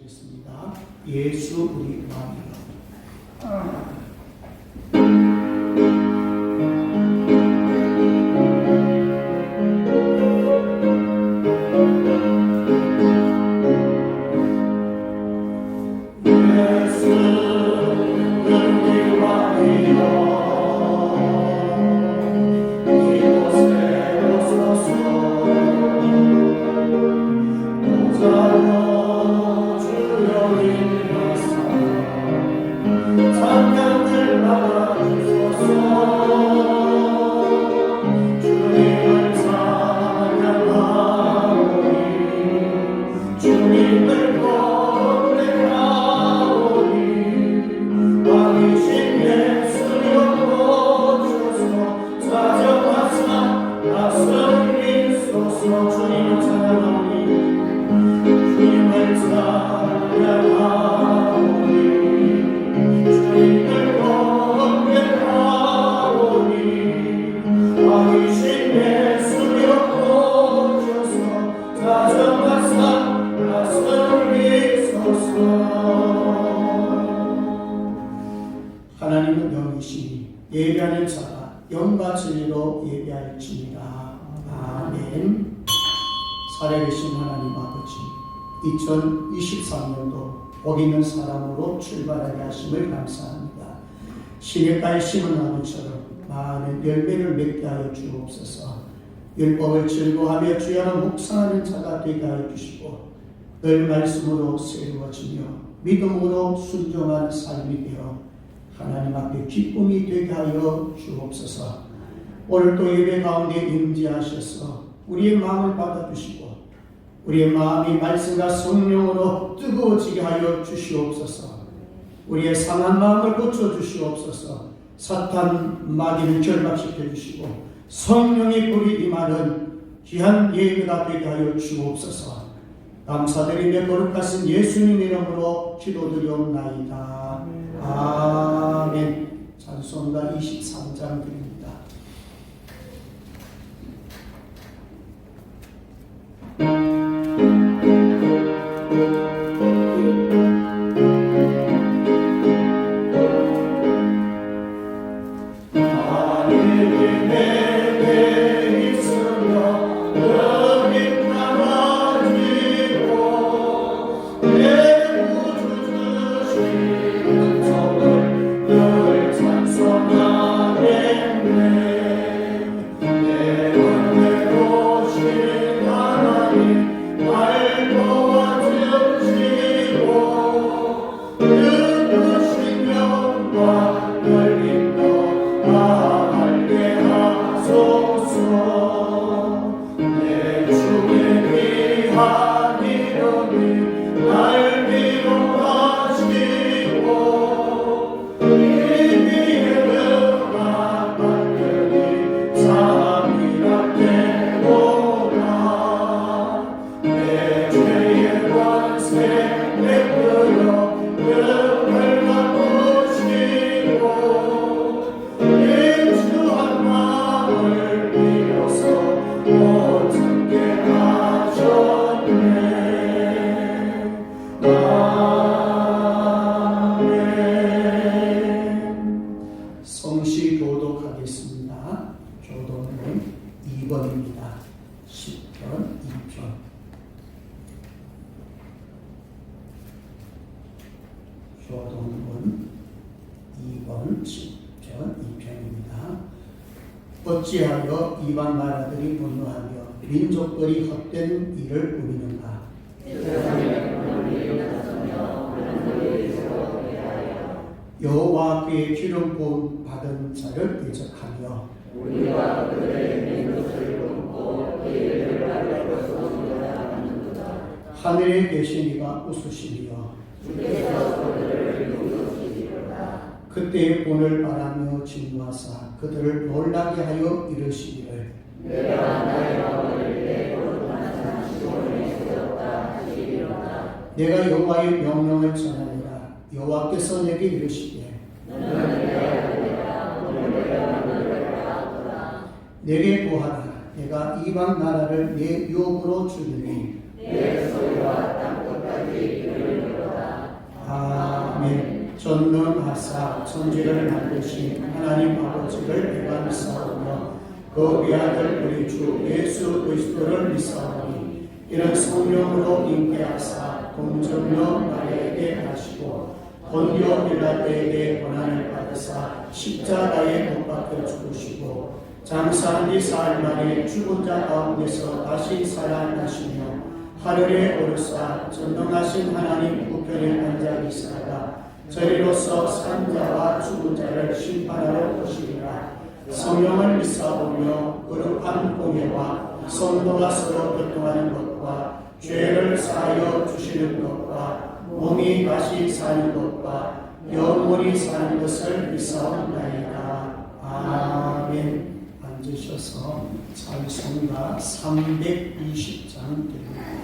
찬양하시겠습니다. 예수 우리 마음이여. 하나님은 영이시니 예배하는 자가 영과 진리로 예배할지니라. 아멘. 살아계신 하나님 아버지, 2023년도 복 있는 사람으로 출발하게 하심을 감사합니다. 시냇가에 심은 나무처럼 많은 열매를 맺게 하여 주옵소서. 율법을 즐거워하며 주야로 묵상하는 자가 되게 하여 주시고, 늘 말씀으로 새로워지며 믿음으로 순종하는 삶이 되어 하나님 앞에 기쁨이 되게 하여 주옵소서. 오늘도 예배 가운데 임재하셔서 우리의 마음을 받아주시고 우리의 마음이 말씀과 성령으로 뜨거워지게 하여 주시옵소서. 우리의 상한 마음을 고쳐주시옵소서. 사탄 마귀를 결박시켜 주시고 성령의 불이 임하는 귀한 예배가 되게 하여 주옵소서. 감사드리며 거룩하신 예수님 이름으로 기도드리옵나이다. 아멘. 찬송가 23장 드립니다. 성시 교독하겠습니다. 교독은 2번입니다. 10편 2편. 교독은 2번 10편 2편입니다. 어찌하여 이방 나라들이 분노하며 민족들이 헛된 일을 꾸미는가? 여호와께 기름 부음 받은 자를 대적하며 우리와 그들의 민족을 굽고 그 일을 가려서 소리하는도다. 하늘에 계신 이가 웃으시며 주께서 그들을 이루시리로다. 그때 본을 바라며 진노하사 그들을 놀라게 하여 이르시기를 내가 나의 왕을 내 거룩한 산 시온에 세웠다 하시리로다. 내가 여호와의 명령을 전하리라. 여호와께서 내게 이르시되 너는 내 아들이라. 오늘 내가 너를 낳았노라. 내게 구하라. 내가 이방 나라를 내 유업으로 주리니 내 소유와 땅 끝까지 이르리로다. 전능하사 천지를 만드신 하나님 아버지를 내가 믿사오며 그 외아들 우리 주 예수 그리스도를 믿사오니 이는 성령으로 잉태하사 동정녀 마리아에게 하시고 본디오 빌라도에게 고난을 받으사 십자가에 못 박혀 죽으시고 장사한 지 사흘 만에 죽은 자 가운데서 다시 살아나시며 하늘에 오르사 전능하신 하나님 우편에 앉아 계시다가 저리로서 산 자와 죽은 자를 심판하러 오시리라. 성령을 믿사오며 거룩한 공예와 성도가 서로 교통하는 것과 죄를 사하여 주시는 것과 몸이 다시 사는 것과 영원히 사는 것을 믿사옵나이다. 아멘. 앉으셔서 찬송가 320장 드립니다.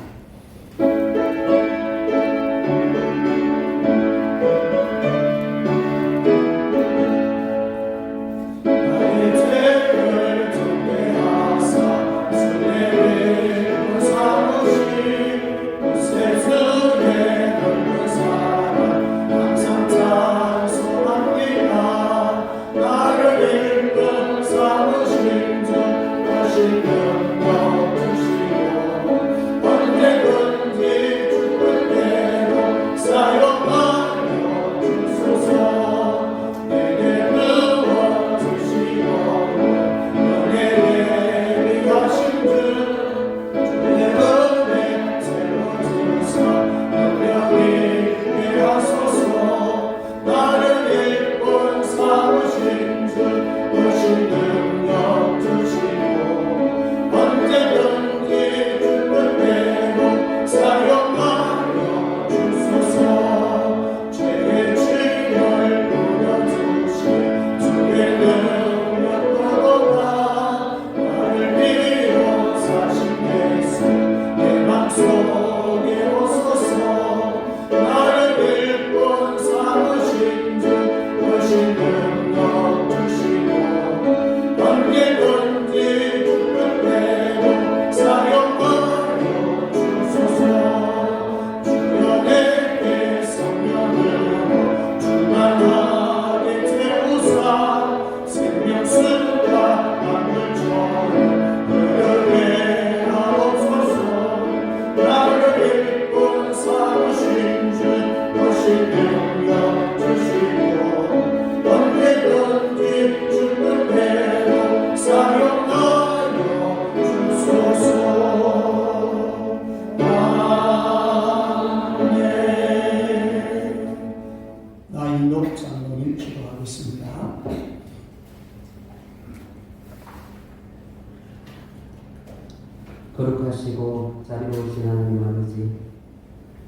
거룩하시고 자비로우신 하나님 아버지,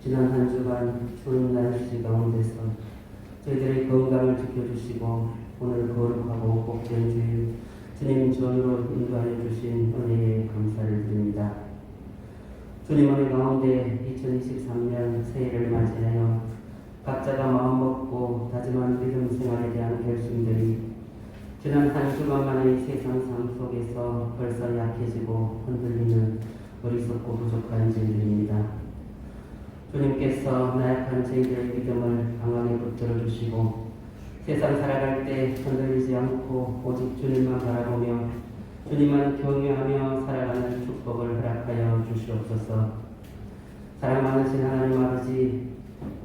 지난 한 주간 추운 날씨 가운데서 저희들의 건강을 지켜주시고 오늘 거룩하고 복된 주일 주님 전으로 인도하여 주신 은혜에 감사를 드립니다. 주님 은혜 가운데 2023년 새해를 맞이하여 각자가 마음먹고 다짐한 믿음 생활에 대한 결심들이 지난 한 주간만의 세상 삶 속에서 벌써 약해지고 흔들리는 어리석고 부족한 저희들입니다. 주님께서 나약한 저희들의 믿음을 강하게 붙들어 주시고 세상 살아갈 때 흔들리지 않고 오직 주님만 바라보며 주님만 경외하며 살아가는 축복을 허락하여 주시옵소서. 사랑 많으신 하나님 아버지,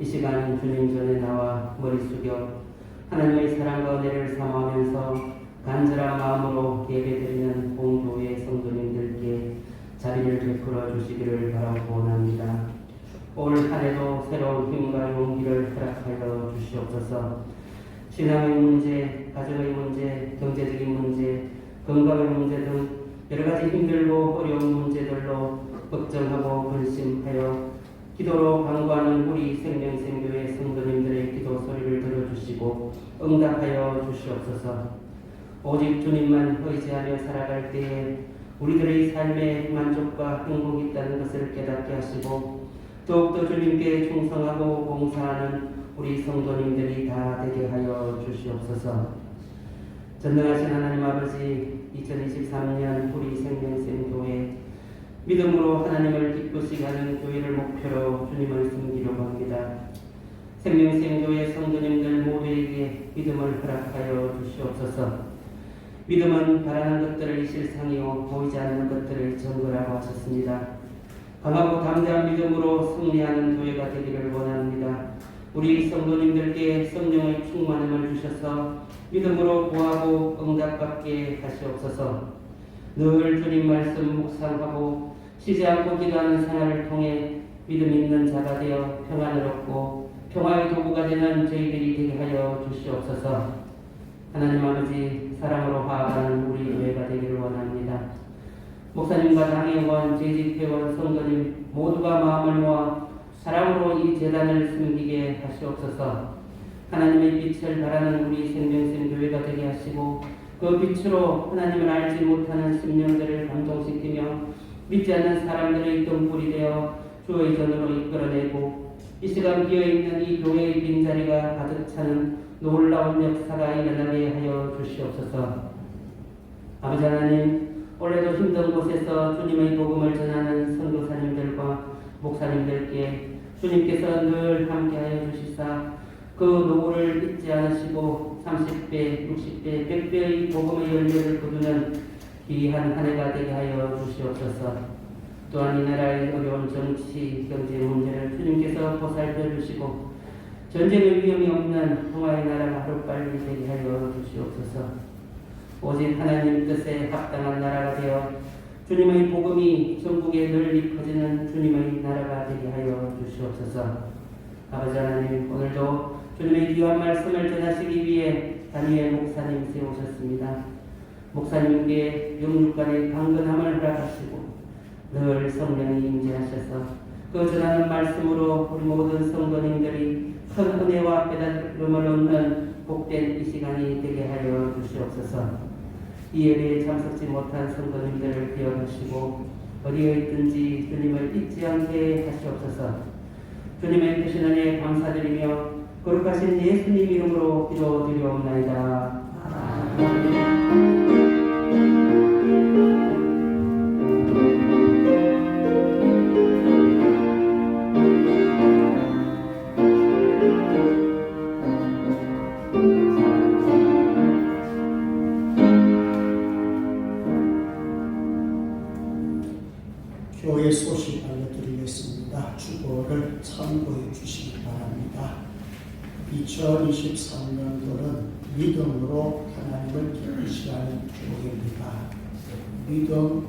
이 시간 주님 전에 나와 머리 숙여 하나님의 사랑과 은혜를 사모하면서 간절한 마음으로 예배드리는 본교회 성도님들께 자비를 베풀어 주시기를 바라고 원합니다. 올 한해도 새로운 힘과 용기를 허락하여 주시옵소서. 신앙의 문제, 가정의 문제, 경제적인 문제, 건강의 문제 등 여러 가지 힘들고 어려운 문제들로 걱정하고 근심하여 기도로 간구하는 우리 생명생교회 성도님들의 기도 소리를 들어주시고 응답하여 주시옵소서. 오직 주님만 의지하며 살아갈 때에 우리들의 삶에 만족과 행복이 있다는 것을 깨닫게 하시고 더욱더 주님께 충성하고 봉사하는 우리 성도님들이 다 되게 하여 주시옵소서. 전능하신 하나님 아버지, 2023년 우리 생명생교회 믿음으로 하나님을 기쁘시게 하는 교회를 목표로 주님을 섬기려고 합니다. 생명생교회 성도님들 우리에게 믿음을 허락하여 주시옵소서. 믿음은 바라는 것들의 실상이요 보이지 않는 것들의 증거라고 하셨습니다. 강하고 담대한 믿음으로 승리하는 교회가 되기를 원합니다. 우리 성도님들께 성령의 충만함을 주셔서 믿음으로 구하고 응답받게 하시옵소서. 늘 주님 말씀 묵상하고 쉬지 않고 기도하는 생활을 통해 믿음 있는 자가 되어 평안을 얻고 평화의 도구가 되는 저희들이 되게 하여 주시옵소서. 하나님 아버지, 사랑으로 화합하는 우리 교회가 되기를 원합니다. 목사님과 당회원, 재직회원, 성도님 모두가 마음을 모아 사랑으로 이 재단을 섬기게 하시옵소서. 하나님의 빛을 바라는 우리 생명샘 교회가 되게 하시고 그 빛으로 하나님을 알지 못하는 심령들을 감동시키며 믿지 않는 사람들의 등불이 되어 주의 전으로 이끌어내고 이 시간 비어있는 이 교회의 빈자리가 가득 차는 놀라운 역사가 일어나게 하여 주시옵소서. 아버지 하나님, 올해도 힘든 곳에서 주님의 복음을 전하는 선교사님들과 목사님들께 주님께서 늘 함께하여 주시사 그 노고를 잊지 않으시고 30배, 60배, 100배의 복음의 열매를 거두는 귀한 한 해가 되게 하여 주시옵소서. 또한 이 나라의 어려운 정치, 경제 문제를 주님께서 보살펴 주시고 전쟁의 위험이 없는 평화의 나라가 하루빨리 되게 하여 주시옵소서. 오직 하나님 뜻에 합당한 나라가 되어 주님의 복음이 전국에 널리 퍼지는 주님의 나라가 되게 하여 주시옵소서. 아버지 하나님, 오늘도 주님의 귀한 말씀을 전하시기 위해 다니엘 목사님 세우셨습니다. 목사님께 영육간의 강건함을 허락하시고 늘 성령이 임재하셔서 그 전하는 말씀으로 우리 모든 성도님들이 큰 은혜와 깨달음을 얻는 복된 이 시간이 되게 하여 주시옵소서. 이 예배에 참석지 못한 성도님들을 기억하시고 어디에 있든지 주님을 잊지 않게 하시옵소서. 주님의 크신 은혜에 감사드리며 거룩하신 예수님 이름으로 기도드리옵나이다. 아멘. 교회 소식 알려드리겠습니다. 주보를 참고해 주시기 바랍니다. 2023년도는 믿음으로 하나님을 기쁘시게 하는 교회입니다. 믿음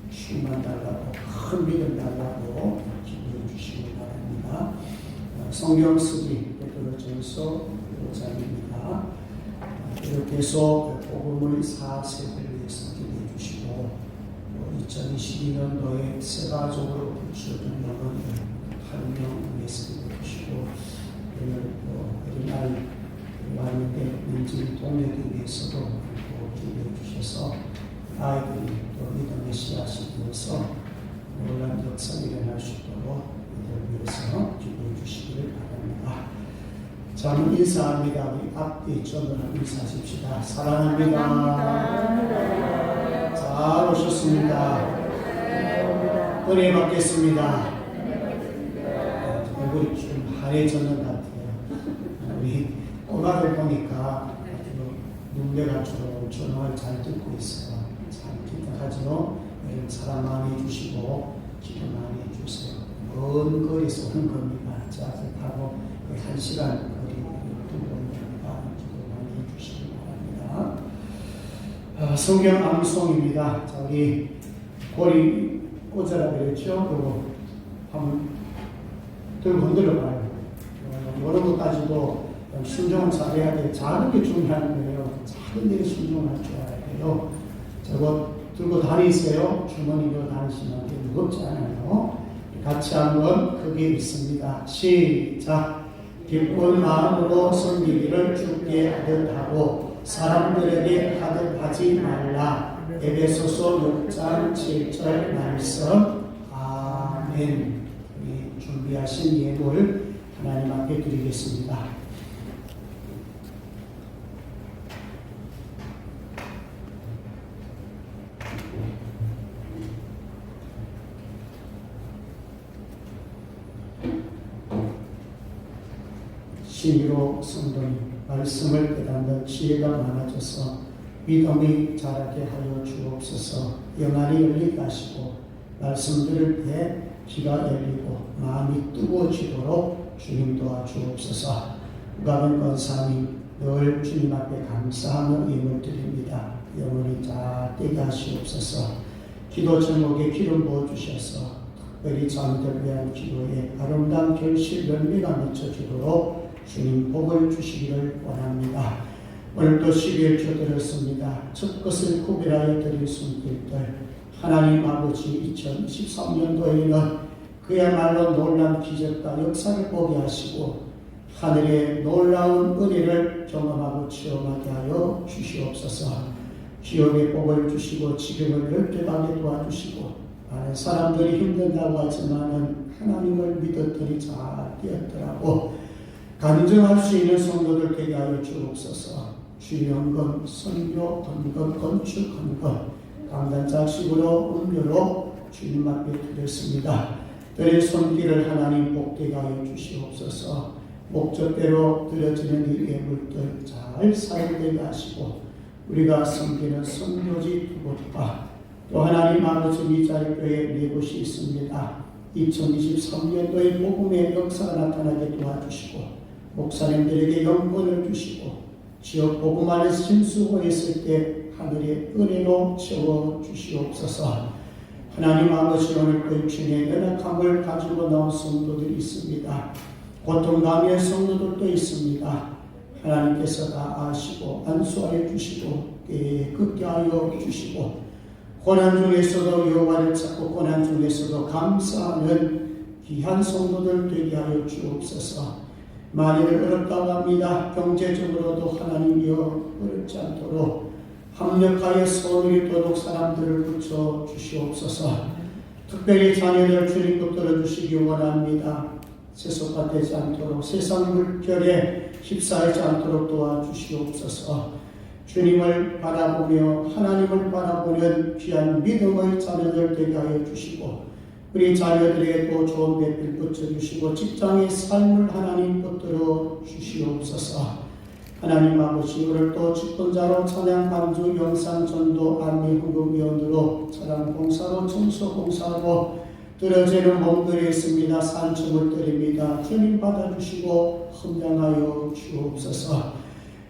충만 달라고, 큰 믿음 달라고 기도해 주시기 바랍니다. 성경 쓰기 베드로전서 5장입니다. 계속 복음의 사색을 위해서 기도해 주시고 2022년도에 세가족으로 부르셔준 영혼을 한 명 위해서 기도해 주시고 오늘 어린아이 왔는데 민지 동료들 위해서도 기도해 주셔서 아이들이 또 믿음의 씨앗이 되어서 놀라운 역사가 일어날 수 있도록 이들 위해서 기도해 주시기를 바랍니다. 자, 인사합니다. 우리 앞뒤 전으로 인사하십시다. 사랑합니다. 잘 오셨습니다. 은혜 받겠습니다. 얼굴이 좀 하얘졌는 것 같아요. 우리 꼬마들 보니까 눈매가 좀 전화를 잘 듣고 있어요. 잘 기도하죠. 사랑 많이 해주시고 기도 많이 해주세요. 먼 거리에서 오는 겁니다. 지하철 타고 1시간 거리 두고 옵니다. 기도 많이 해주시기 바랍니다. 성경 암송입니다. 자, 우리 고리 꽂아라 그랬죠? 그거 한번 들고 흔들어 봐요. 이런 것까지도 순종을 잘해야 돼요. 작은 게 중요한 거예요. 작은 데 순종할 줄 알아야 돼요. 저거 들고 다니세요. 주머니로 다니시면 무겁지 않아요. 같이 한번 크게 읽습니다. 시작. 기쁜 마음으로 섬기기를 주께 하듯 하고 사람들에게 하듯 하지 말라. 에베소서 6장 7절 말씀. 아멘. 우리 준비하신 예물 하나님 앞에 드리겠습니다. 신의로 성도님 말씀을 깨닫는 지혜가 많아져서 믿음이 자라게 하여 주옵소서. 영안이 열리게 하시고 말씀 들을 때 귀가 열리고 마음이 뜨거워지도록 주님 도와주옵소서. 우가은 권사님 늘 주님 앞에 감사하며 예물 드립니다. 영원히 잘 되게 하시옵소서. 기도 제목에 기름 부어주셔서 특별히 자녀들 위한 기도에 아름다운 결실 열매가 맺혀지도록 주님 복을 주시기를 원합니다. 오늘도 12일 주드렸습니다. 첫 것을 구별하여 드릴 손길들 하나님 아버지 2023년도에는 그야말로 놀라운 기적과 역사를 보게 하시고 하늘의 놀라운 은혜를 경험하고 체험하게 하여 주시옵소서. 기업의 복을 주시고 지금을 넓게 가게 도와주시고 많은 사람들이 힘든다고 하지만 하나님을 믿었더니 잘 되었더라고 간증할 수 있는 성도들 되게 하여 주옵소서. 주연금, 선교, 돈금, 건축, 헌금 강단작식으로 음료로 주님 앞에 드렸습니다. 들의 손길을 하나님 복되게 하여 주시옵소서. 목적대로 드려지는 이 예물들 잘 사용되게 하시고 우리가 섬기는 선교지 두 곳과 또 하나님 아버지 미자리교회 네 곳이 있습니다. 2023년도에 복음의 역사가 나타나게 도와주시고 목사님들에게 영권을 주시고 지역 복음 안에서 심수고했을 때 하늘의 은혜로 채워주시옵소서. 하나님 아버지 오늘 그 육신의 연약함을 가지고 나온 성도들이 있습니다. 고통당의 성도들도 있습니다. 하나님께서 다 아시고 안수하여 주시고 깨끗게 하여 주시고 고난 중에서도 여호와를 찾고 고난 중에서도 감사하는 귀한 성도들 되게 하여 주옵소서. 만일 어렵다고 합니다. 경제적으로도 하나님이여 어렵지 않도록 합력하여 선을 이루도록 사람들을 붙여 주시옵소서. 특별히 자녀들 주님 붙들어 주시기 원합니다. 세속화 되지 않도록 세상 물결에 휩싸이지 않도록 도와주시옵소서. 주님을 바라보며 하나님을 바라보는 귀한 믿음의 자녀들 되게 하여 주시고 우리 자녀들에게도 좋은 배필 붙여주시고 직장의 삶을 하나님 붙들어 주시옵소서. 하나님 아버지 오늘도 집권자로 찬양 반주 영상 전도 안내 헌금위원으로 차량 봉사로 청소 봉사로 들어지는 몸들이 있습니다. 산청을 드립니다. 주님 받아주시고 헌장하여 주옵소서.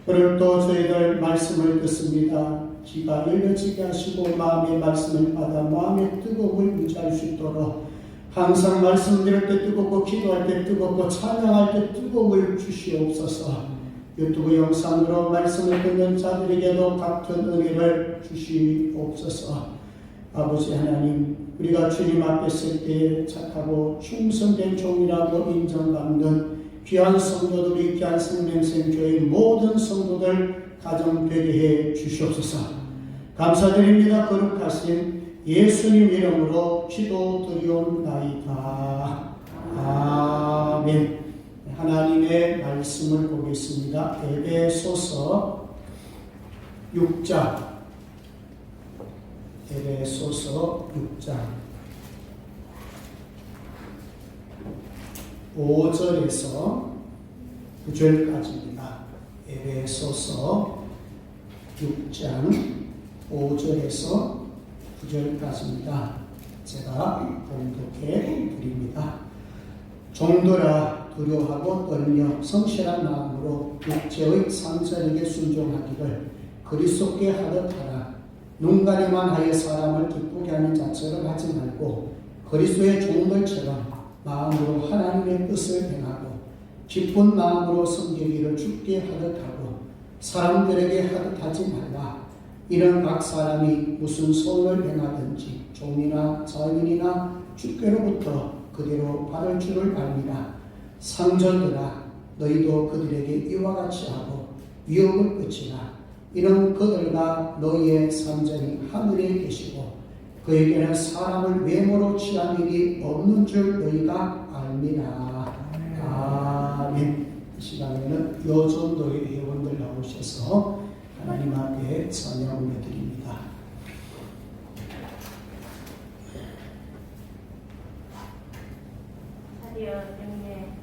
오늘도 저희들 말씀을 듣습니다. 귀가 열려지게 하시고 마음의 말씀을 받아 마음의 뜨거움을 유지할 수 있도록 항상 말씀 들을 때 뜨겁고 기도할 때 뜨겁고 찬양할 때 뜨거움을 주시옵소서. 유튜브 영상으로 말씀을 듣는 자들에게도 같은 은혜를 주시옵소서. 아버지 하나님 우리가 주님 앞에 설 때 착하고 충성된 종이라고 인정받는 귀한 성도들이 귀한 생명생교회 모든 성도들 가정 되게 해 주시옵소서. 감사드립니다. 거룩하신 예수님 이름으로 기도드리옵나이다. 아멘. 하나님의 말씀을 보겠습니다. 에베소서 6장 에베소서 6장 5절에서 9절까지입니다. 에베소서 6장 5절에서 9절까지입니다. 제가 봉독해 드립니다. 종들아 두려워하고 떨며 성실한 마음으로 육체의 상전에게 순종하기를 그리스도께 하듯 하라. 눈가리만 하여 사람을 기쁘게 하는 자처럼 하지 말고 그리스도의 종들처럼 마음으로 하나님의 뜻을 행하고 기쁜 마음으로 섬기기를 주께 하듯 하고 사람들에게 하듯 하지 말라. 이런 각 사람이 무슨 소원을 행하든지 종이나 자유인이나 주께로부터 그대로 받을 줄을 압니다. 상전들아 너희도 그들에게 이와 같이 하고 위협을 끝이라. 이는 그들과 너희의 상전이 하늘에 계시고 그에게는 사람을 외모로 취한 일이 없는 줄 너희가 압니다. 아멘. 이 시간에는 여전도의 회원들 나오셔서 하나님 앞에 찬양 올려드립니다. 하리여 영예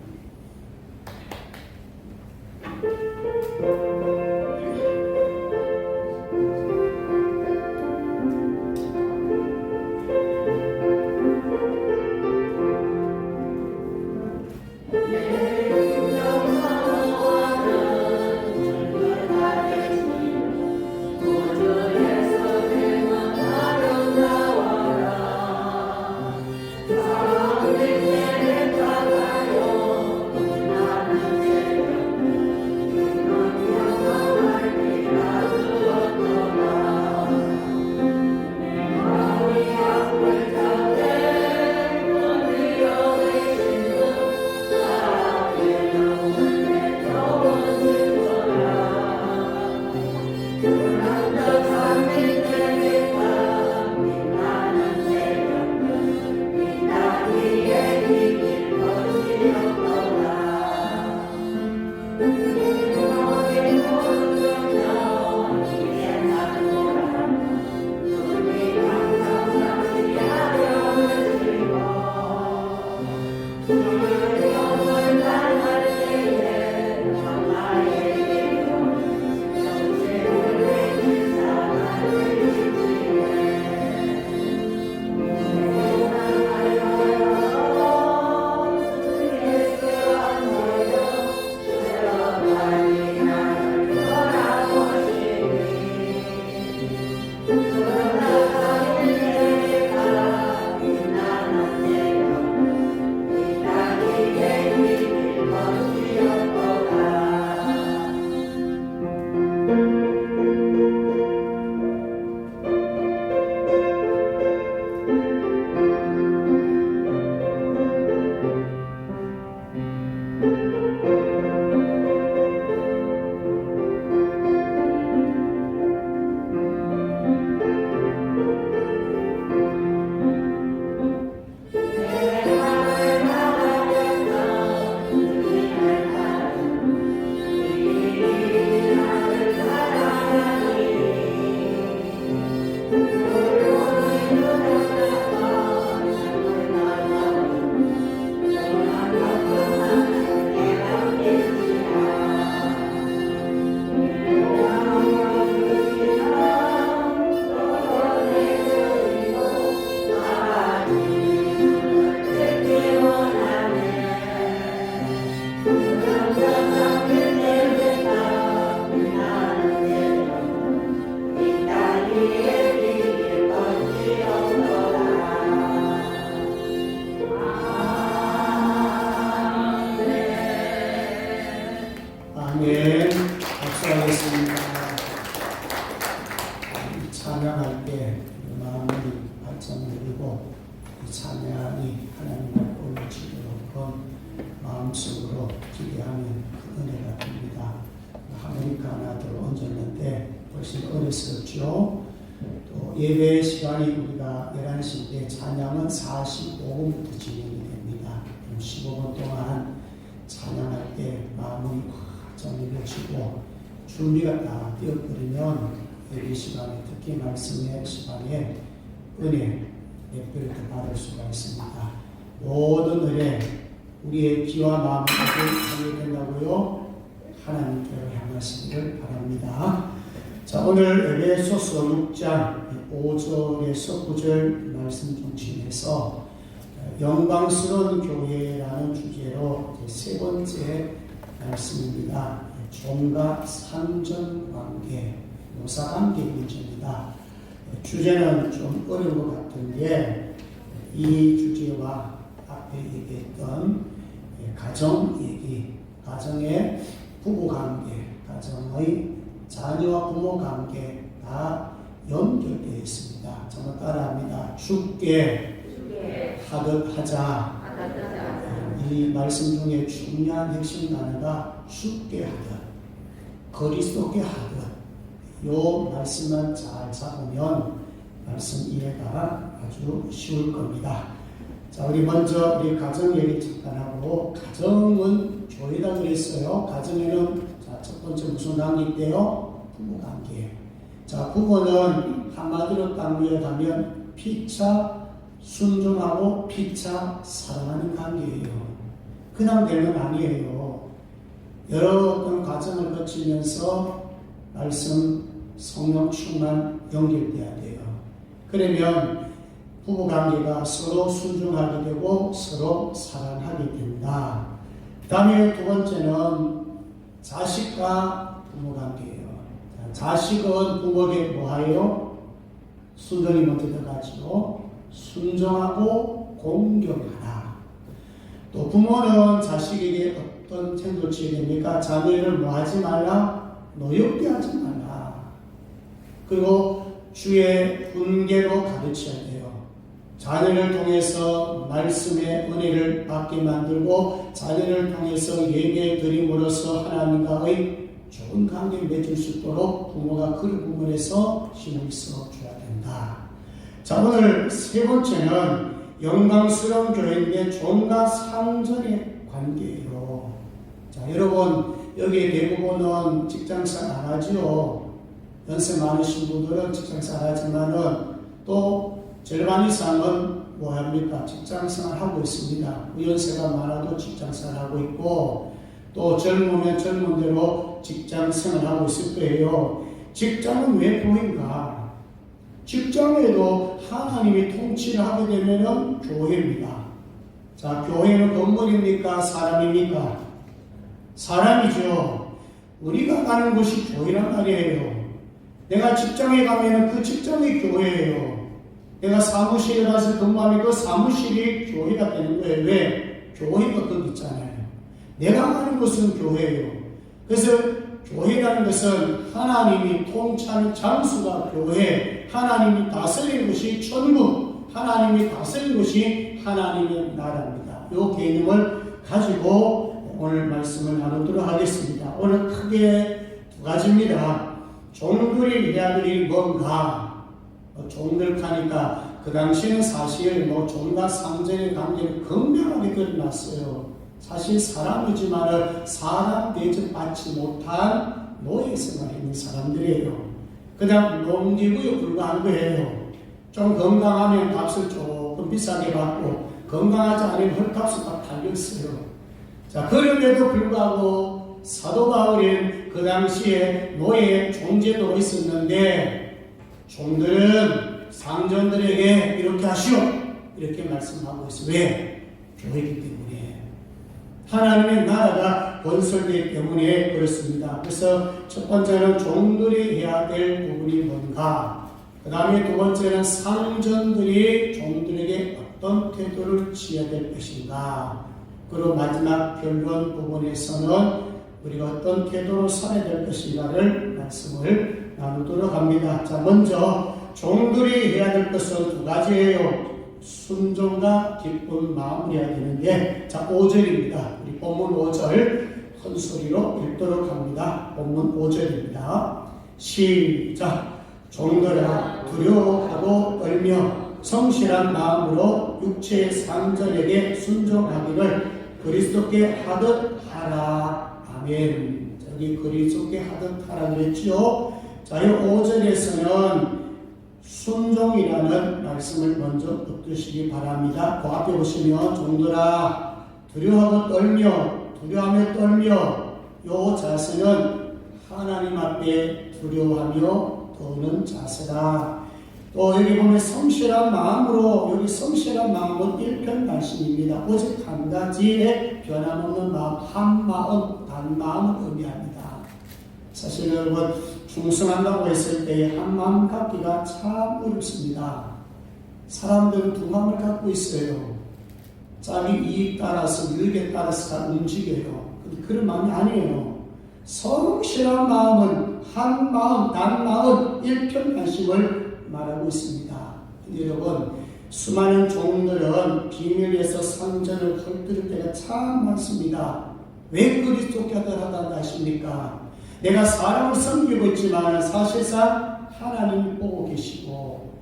아멘. 박수하겠습니다. 찬양할 때 마음이 발전되고 이 찬양이 하나님을 올려주도록 그런 마음속으로 기대하면 그 은혜가 됩니다. 하모니카 하나 더 얹었는데 훨씬 어렸었죠. 또 예배 시간이 우리가 11시 때 찬양은 45분부터 진행이 됩니다. 15분 동안 찬양할 때 마음이 확 정리해지고 준비가 다 되어버리면 예배 시간에 특히 말씀의 시간에 은혜 몇 배를 더 받을 수가 있습니다. 모든 은혜 우리의 귀와 마음을 가지게 된다고요. 하나님께로 향하시기를 바랍니다. 자, 오늘 에베소서 6장 5절에서 9절 말씀 중심에서 영광스러운 교회라는 주제로 세 번째 말씀입니다. 종과 상전 관계, 모사 관계 문제입니다. 주제는 좀 어려운 것 같은데 이 주제와 앞에 얘기했던 가정 얘기, 가정의 부부 관계, 가정의 자녀와 부모 관계 다 연결되어 있습니다. 정말 따라합니다. 죽게 하듯 하자. 이 말씀 중에 중요한 핵심 단어가 죽게 하듯, 그리스도께 하듯. 요 말씀만 잘 잡으면 말씀 이해가 아주 쉬울 겁니다. 자, 우리 먼저 우리 가정 얘기 잠깐 하고, 가정은 교회다 그랬어요. 가정에는 자, 첫 번째 무슨 관계인데요? 부부 관계. 자, 부부는 한마디로 딱 요약하면 피차 순종하고 피차 사랑하는 관계예요. 그냥 되는 건 아니에요. 여러 어떤 과정을 거치면서 말씀, 성령 충만 연결돼야 돼요. 그러면 부부관계가 서로 순종하게 되고 서로 사랑하게 됩니다. 그 다음에 두 번째는 자식과 부모관계예요. 자식은 부모에게 뭐하여? 순종이 먼저 들어가죠. 순종하고 공경하라. 또 부모는 자식에게 어떤 태도를 취해야 됩니까? 자녀를 뭐하지 말라? 노엽게 하지 말라. 그리고 주의 훈계로 가르쳐야 돼요. 자녀를 통해서 말씀의 은혜를 받게 만들고 자녀를 통해서 예배 드림으로써 하나님과의 좋은 관계를 맺을 수 있도록 부모가 그 부분에서 힘을 써줘야 된다. 자, 오늘 세 번째는 영광스러운 교회인데 종과 상전의 관계예요. 자, 여러분 여기 대부분은 직장생활 안 하지요. 연세 많으신 분들은 직장생활 하지만은 또 절반 이상은 뭐 합니까? 직장생활 하고 있습니다. 연세가 많아도 직장생활 하고 있고 또 젊으면 젊은 대로 직장생활 하고 있을 거예요. 직장은 왜 교회인가? 직장에도 하나님이 통치를 하게 되면은 교회입니다. 자, 교회는 건물입니까? 사람입니까? 사람이죠. 우리가 가는 곳이 교회란 말이에요. 내가 직장에 가면은 그 직장이 교회예요. 내가 사무실에 가서 근무하면 그 사무실이 교회가 되는 거예요. 왜? 교회가 거기 있잖아요. 내가 가는 곳은 교회예요. 그래서 교회라는 것은 하나님이 통치하는 장수가 교회, 하나님이 다스리는 것이 천국, 하나님이 다스리는 것이 하나님의 나라입니다. 이 개념을 가지고 오늘 말씀을 나누도록 하겠습니다. 오늘 크게 두 가지입니다. 종들이 해야 될 일이 뭔가? 종들하니까 그 당시에는 사실 종과 상전의 관계를 극명하게 드러났어요. 사실 사람이지만 사람 대접받지 못한 노예 생활을 했는 사람들이에요. 그냥 농지구에 불과한 거예요. 좀 건강하면 값을 조금 비싸게 받고 건강하지 않으면 헐값을 다 달렸어요. 자, 그런데도 불구하고 사도 바울은 그 당시에 노예 종제도가 있었는데 종들은 상전들에게 이렇게 하시오 이렇게 말씀하고 있어요. 왜? 교회이기 때문에. 하나님의 나라가 건설되기 때문에 그렇습니다. 그래서 첫 번째는 종들이 해야 될 부분이 뭔가, 그 다음에 두 번째는 상전들이 종들에게 어떤 태도를 취해야 될 것인가, 그리고 마지막 결론 부분에서는 우리가 어떤 태도로 살아야 될 것인가를 말씀을 나누도록 합니다. 자, 먼저 종들이 해야 될 것은 두 가지예요. 순종과 기쁜 마음을 해야 되는데, 자, 5절입니다. 우리 본문 5절 큰 소리로 읽도록 합니다. 본문 5절입니다. 시작. 종들아 두려워하고 떨며 성실한 마음으로 육체의 상전에게 순종하기를 그리스도께 하듯 하라. 아멘. 여기 그리스도께 하듯 하라 그랬지요. 자, 이 5절에서는 순종이라는 말씀을 먼저 붙드시기 바랍니다. 그 앞에 보시면 종들아 두려워하고 두려워하며 떨며, 요 자세는 하나님 앞에 두려워하며 떠는 자세다. 또 여기 보면 성실한 마음으로, 여기 성실한 마음은 일편단심입니다. 오직 한 가지의 변함없는 마음, 한 마음, 단마음을 의미합니다. 사실 여러분 충성한다고 했을 때 한 마음 갖기가 참 어렵습니다. 사람들은 두 마음을 갖고 있어요. 자기 이익 따라서, 유익에 따라서 다 움직여요. 근데 그런 마음이 아니에요. 성실한 마음은 한 마음, 단마음, 일편단심을 말하고 있습니다. 근데 여러분, 수많은 종들은 비밀에서 상전을 헐뜯을 때가 참 많습니다. 왜 그리스도께 하다 하십니까? 내가 사람을 섬기고 있지만 사실상 하나님이 보고 계시고,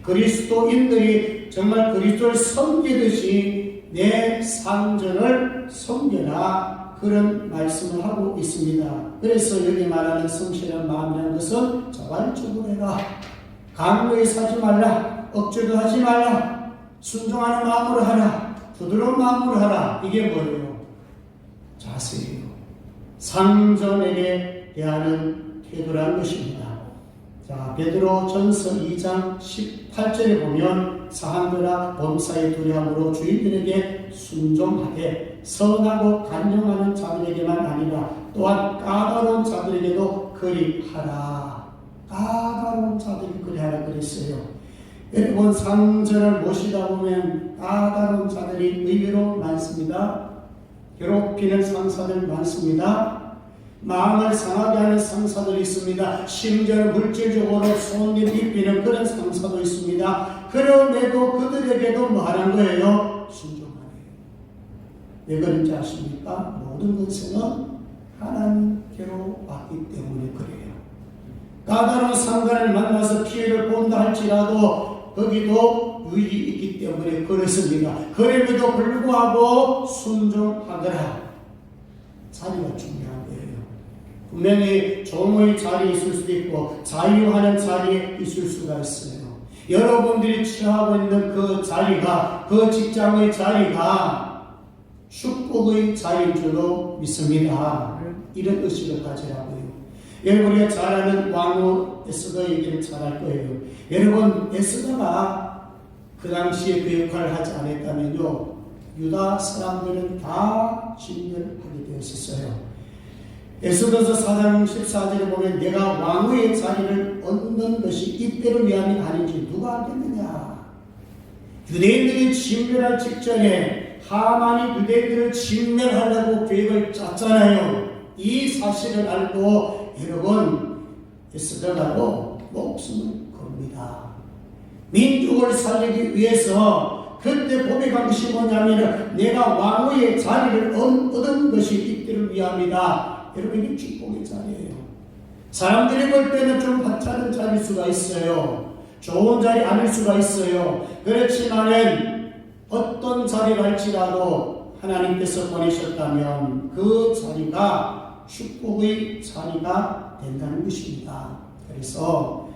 그리스도인들이 정말 그리스도를 섬기듯이 내 상전을 섬겨라, 그런 말씀을 하고 있습니다. 그래서 여기 말하는 성실한 마음이라는 것은 자발적으로 해라, 강요해서 하지 말라, 억지로 하지 말라, 순종하는 마음으로 하라, 부드러운 마음으로 하라. 이게 뭐예요? 자세예요. 상전에게 대하는 태도라는 것입니다. 자, 베드로 전서 2장 18절에 보면 사람들아 범사에 두려움으로 주인들에게 순종하되 선하고 간용하는 자들에게만 아니라 또한 까다로운 자들에게도 그리하라. 까다로운 자들에게 그리하라 그랬어요. 여러분, 상전을 모시다 보면 까다로운 자들이 의외로 많습니다. 괴롭히는 상사들 많습니다. 마음을 상하게 하는 상사들이 있습니다. 심지어 물질적으로 손님 입히는 그런 상사도 있습니다. 그럼에도 그들에게도 뭐 하는 거예요? 순종하래요. 왜 그런지 아십니까? 모든 것은 하나님께로 왔기 때문에 그래요. 까다로운 상관을 만나서 피해를 본다 할지라도 거기도 유익이 있기 때문에 그렇습니다. 그럼에도 불구하고 순종하더라. 자리가 중요한 거예요. 분명히 종의 자리에 있을 수도 있고 자유하는 자리에 있을 수가 있어요. 여러분들이 취하고 있는 그 자리가, 그 직장의 자리가 축복의 자리인 줄로 믿습니다. 이런 의식을 가지라고요. 여러분, 우리가 잘 아는 왕후 에스더 얘기를 잘 알 거예요. 여러분, 에스더가 그 당시에 그 역할을 하지 않았다면요, 유다 사람들은 다 진멸하게 되었었어요. 에스더서 4장 14절에 보면 내가 왕의 자리를 얻는 것이 이때를 위함이 아닌지 누가 알겠느냐. 유대인들이 진멸할 직전에 하만이 유대인들을 진멸하려고 계획을 짰잖아요. 이 사실을 알고 여러분, 에스더가도 목숨을 겁니다. 민족을 살리기 위해서 그때 고백한 것이 뭐냐면 내가 왕의 자리를 얻은 것이 이때를 위함이다. 여러분, 이게 축복의 자리예요. 사람들이 볼 때는 좀 하찮은 자리일 수가 있어요. 좋은 자리 아닐 수가 있어요. 그렇지만은 어떤 자리를 할지라도 하나님께서 보내셨다면 그 자리가 축복의 자리가 된다는 것입니다. 그래서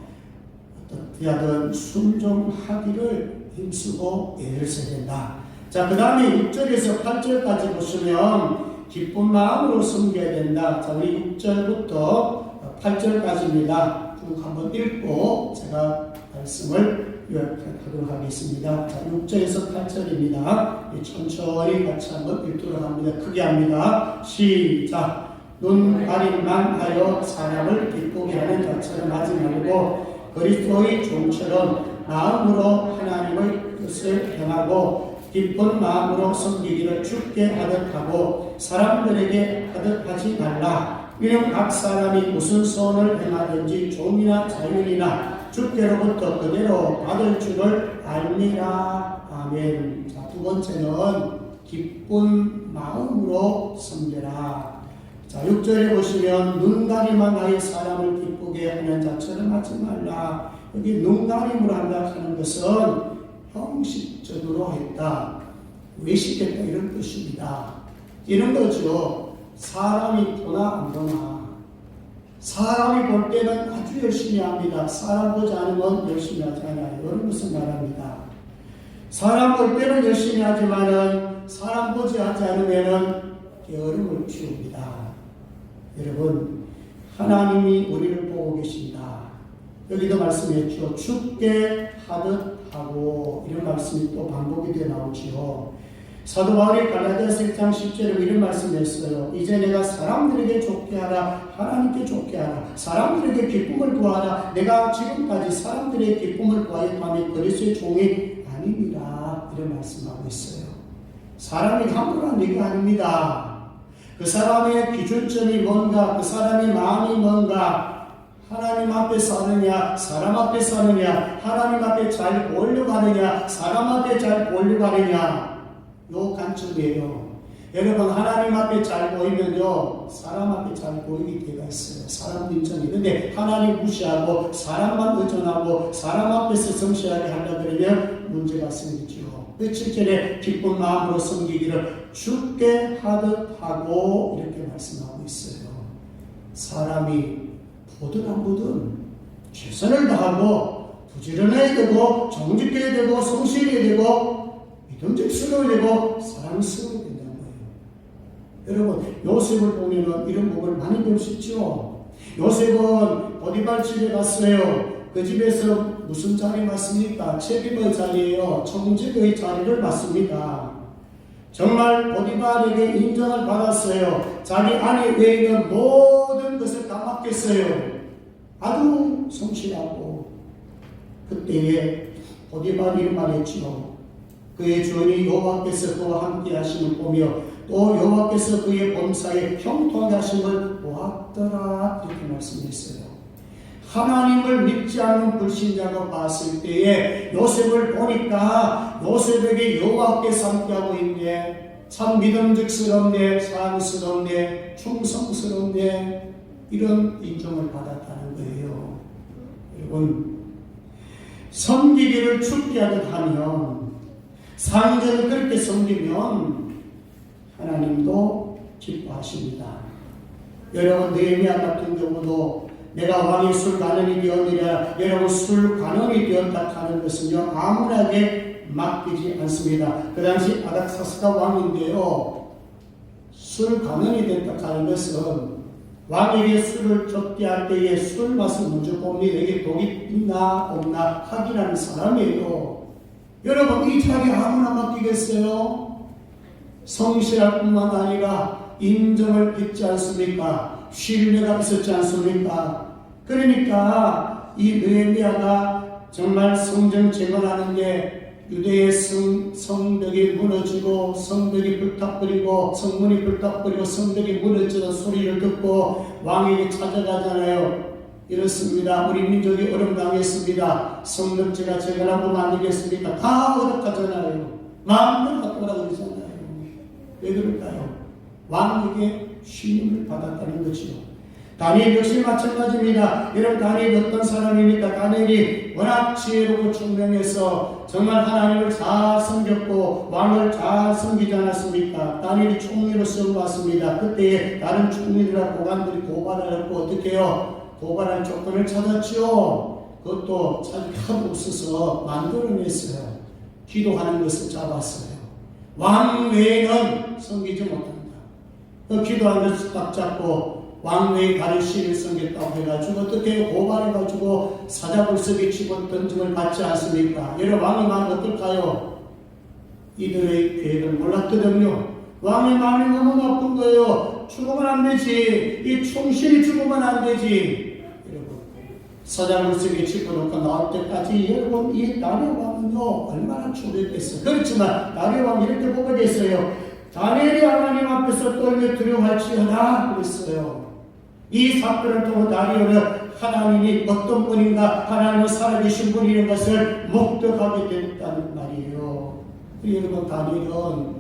어떻게 하든 순종하기를 힘쓰고 애를 써야 된다. 자, 그 다음에 6절에서 8절까지 보시면 기쁜 마음으로 섬겨야 된다. 자, 우리 6절부터 8절까지입니다. 쭉 한번 읽고 제가 말씀을 요약하도록 하겠습니다. 자, 6절에서 8절입니다. 천천히 같이 한번 읽도록 합니다. 크게 합니다. 시작. 눈 가림만 하여 사람을 기쁘게 하는 자처럼 하지 말고 그리스도의 종처럼 마음으로 하나님의 뜻을 행하고 기쁜 마음으로 섬기기를 주께 하듯 하고 사람들에게 하듯 하지 말라. 이는 각 사람이 무슨 소원을 행하든지 종이나 자율이나 주께로부터 그대로 받을 줄을 알미라. 아멘. 자, 두 번째는 기쁜 마음으로 섬겨라. 자, 6절에 보시면 눈가림만 하여 사람을 기쁘게 하는 자처럼 하지 말라. 여기 눈가림으로 한다 하는 것은 형식적으로 했다, 외식했다 이런 뜻입니다. 이런 거죠. 사람이 보나 안 보나. 사람이 볼 때는 아주 열심히 합니다. 사람 보지 않으면 열심히 하지 않아요. 이런 것을 말합니다. 사람 볼 때는 열심히 하지만은 사람 보지 않으면은 게으름을 피웁니다. 여러분, 하나님이 우리를 보고 계십니다. 여기도 말씀했죠. 주께 하듯 하고 이런 말씀이 또 반복이 되어 나오지요. 사도 바울이 갈라디아서 1장 10절에 이런 말씀했어요. 이제 내가 사람들에게 좋게 하라, 하나님께 좋게 하라, 사람들에게 기쁨을 구하라. 내가 지금까지 사람들의 기쁨을 구하였다면 그리스도의 종이 아닙니다. 이런 말씀하고 있어요. 사람이 함부로 한 얘기가 아닙니다. 그 사람의 기준점이 뭔가, 그 사람의 마음이 뭔가, 하나님 앞에 사느냐, 사람 앞에 사느냐, 하나님 앞에 잘 보이려고 하느냐, 사람 앞에 잘 보이려고 하느냐, 요 관점이에요. 여러분, 하나님 앞에 잘 보이면요, 사람 앞에 잘 보이게 되어 있어요. 사람 인정이. 근데 하나님 무시하고 사람만 의존하고 사람 앞에서 성실하게 하려 그러면 문제가 생기죠. 7절에 기쁜 마음으로 섬기기를 주께 하듯 하고 이렇게 말씀하고 있어요. 사람이 보든 안 보든 최선을 다하고 부지런해야 되고 정직해야 되고 성실해야 되고 믿음직스러워야 되고 사랑스러워야 된다는 거예요. 여러분, 요셉을 보면 이런 부분을 많이 배울 수 있죠. 요셉은 보디발 집에 갔어요. 그 집에서 무슨 자리 맞습니까? 채비의 자리예요. 청직의 자리를 맞습니다. 정말 보디발에게 인정을 받았어요. 자기 아내 외에는 모든 것을 다 맡겼어요. 아주 성실하고. 그때에 보디발이 이런 말했지요. 그의 주인이 여호와께서 그와 함께 하심을 보며 또 여호와께서 그의 범사에 형통하게 하심을 보았더라. 이렇게 말씀했어요. 하나님을 믿지 않는 불신자가 봤을 때에 요셉을 보니까 요셉에게 여호와께서 함께하고 있네, 참 믿음직스럽네, 사랑스럽네, 충성스럽네, 이런 인정을 받았다는 거예요. 여러분, 섬기기를 죽게 하듯 하면, 상전을 그렇게 섬기면 하나님도 기뻐하십니다. 여러분 느헤미야 같은 경우도 내가 왕의 술관원이 되었느냐, 여러분 술관원이 되었다 하는 것은요 아무나게 맡기지 않습니다. 그 당시 아닥사스가 왕인데요, 술관원이 됐다 하는 것은 왕에게 술을 줬게 할 때에 술 맛을 먼저 봅니다. 이게 독이 있나 없나 확인하는 사람이에요. 여러분 이 자리 아무나 맡기겠어요? 성실할 뿐만 아니라 인정을 받지 않습니까? 신뢰가 있었지 않습니까? 그러니까 이 느헤미야가 정말 성전 재건하는데 유대의 성벽이 무너지고 성벽이 불타버리고 성문이 불타버리고 성벽이 무너지는 소리를 듣고 왕에게 찾아가잖아요. 이렇습니다. 우리 민족이 어려움당했습니다. 성벽 제가 재건하고 만들겠습니까? 다 어렵다잖아요. 마음대로 갖고라 그러잖아요. 왜 그럴까요? 왕에게 신임을 받았다는 것이요. 다니엘 역시 마찬가지입니다. 여러분 다니엘이 어떤 사람입니까? 다니엘이 워낙 지혜롭고 총명해서 정말 하나님을 잘 섬겼고 왕을 잘 섬기지 않았습니까? 다니엘이 총리로 시험 왔습니다. 그때에 다른 총리들과 고관들이 고발을 했고 어떻게 해요? 고발할 조건을 찾았죠. 그것도 참 하도 없어서 만들어냈어요. 기도하는 것을 잡았어요. 왕 외에는 섬기지 못한다. 그 기도하는 것을 딱 잡고 왕 외에 다른 신을 섬겼다고 해가지고 어떻게 고발해가지고 사자불석에 치고 던짐을 받지 않습니까? 여러분 왕의 마음이 어떨까요? 이들의 계획을 몰랐거든요. 왕의 마음이 너무 나쁜 거예요. 죽으면 안 되지. 이 충신이 죽으면 안 되지. 여러분 사자불석에 집어넣고 나올 때까지 여러분 이 다리의 왕은요 얼마나 초대했겠어요. 그렇지만 다리의 왕이 이렇게 고백했어요. 다니엘이 하나님 앞에서 떨며 두려워할지어다 그랬어요. 이 사건을 통해 다니엘은 하나님이 어떤 분인가, 하나님은 살아계신 분이라는 것을 목격하게 됐다는 말이에요. 여러분 다니엘은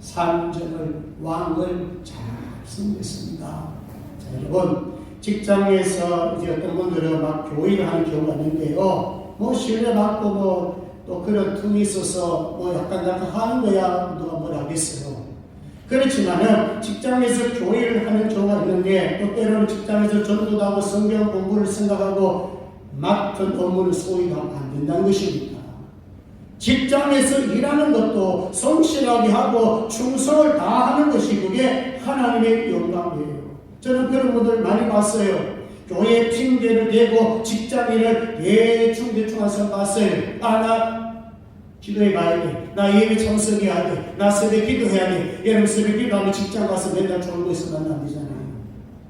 산전을 왕을 잘 섬겼습니다. 자, 여러분 직장에서 이제 어떤 분들은 막 교의를 하는 경우가 있는데요. 뭐 신뢰받고 뭐 또 그런 틈이 있어서 뭐 약간 하는 거야 누가 뭘 하겠어요. 그렇지만은 직장에서 교회를 하는 경우가 있는데 또 때로는 직장에서 전도도 하고 성경 공부를 생각하고 맡은 업무를 소홀히 하면 안 된다는 것입니다. 직장에서 일하는 것도 성실하게 하고 충성을 다하는 것이 그게 하나님의 영광이에요. 저는 그런 분들 많이 봤어요. 교회 핑계를 대고 직장인을 대충 와서 봤어요. 나 기도해 가야 돼. 나 예배 참석해야 돼. 나 새벽 기도해야 돼. 여러분 새벽 기도하면 직장 가서 맨날 졸고 있으면 안 되잖아요.